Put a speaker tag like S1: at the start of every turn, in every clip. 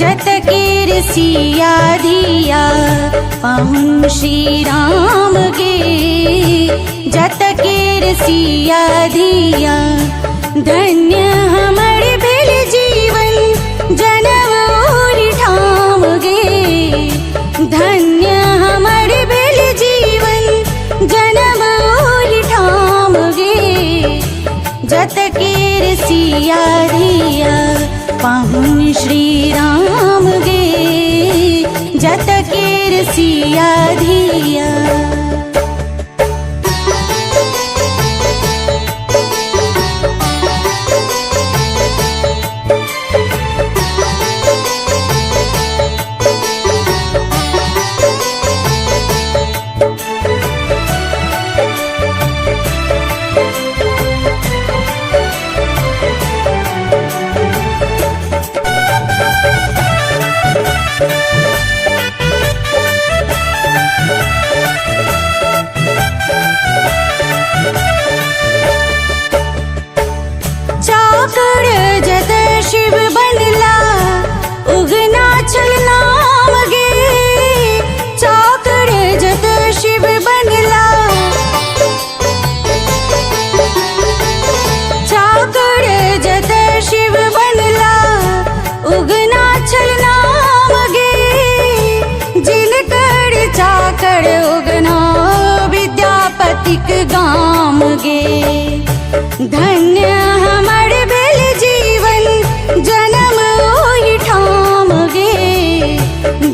S1: जत कीर सिया धिया पाहुन श्री राम गे। जत कीर सिया धिया धन्य हमर भेल जीवन जनम और ठाम गे। धन्य हमर भेल जीवन जनम और ठाम गे। जत कीर सिया धिया पाहुन श्री राम गे। जत कीर सिया धिया शिव बनला उगना चलना गे। चाकर जत शिव बनला चाकर जत शिव बनला उगना चलना गे। जिनकर चाकर उगना विद्यापतिक गाम गे। धन्य हमर भेल जीवन जनम ओहि ठाम गे।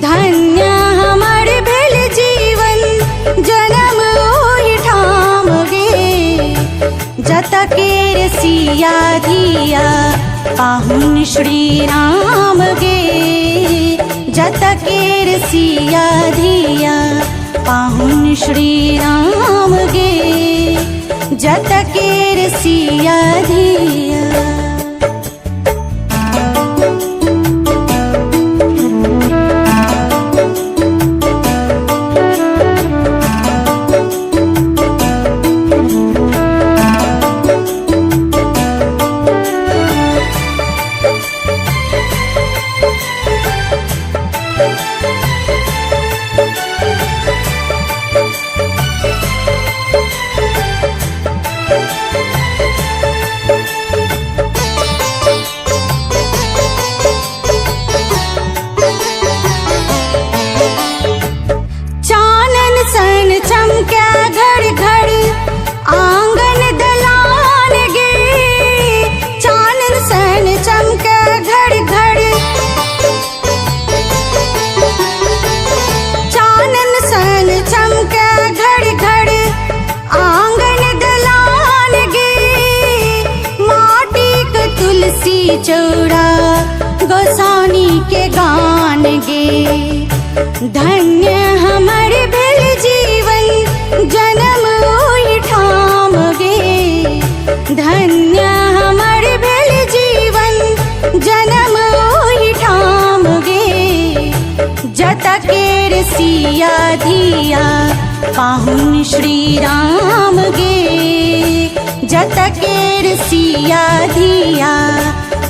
S1: धन्य हमर भेल जीवन जनम ओहि ठाम गे। जत कीर सिया धिया पाहुन श्री राम गे। जत कीर सिया धिया पाहुन श्री राम गे। जत कीर सिया धिया चौड़ा गोसानी के गान गे। धन्य हमर भेल जीवन जनम ओहि ठाम गे। धन्य हमर भेल जीवन जनम ओहि ठाम गे। जत कीर सिया धिया पाहुन श्री राम गे। जत कीर सिया धिया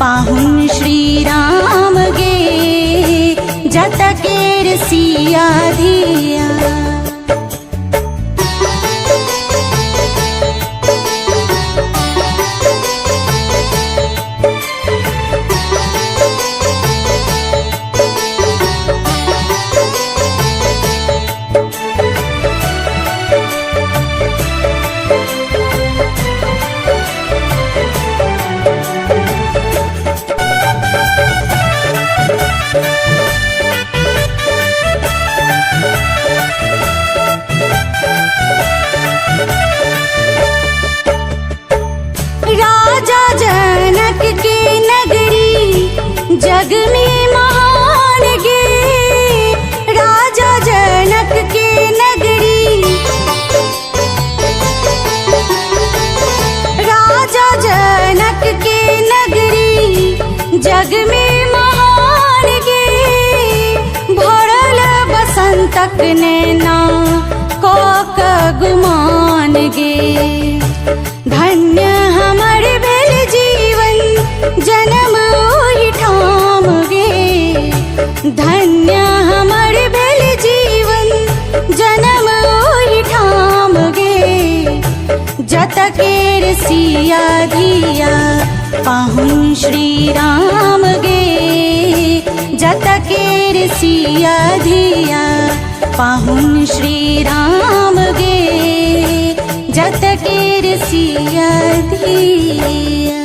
S1: पाहुन श्री राम गे। जत कीर सिया धिया जग में महान गे। राजा जनक के नगरी राजा जनक के नगरी जग में महान गे। भरल बसंतक नैना कोक गुमान गे। धन्य हमर भेल जीवन जन्म ओहि ठाम गे। धन्य हमर भेल जीवन जन्म ओहि ठाम गे जतकेर सिया धिया पाहुन श्री राम गे जतकेर सिया धिया पाहुन श्री राम गे जतकेर सिया धिया।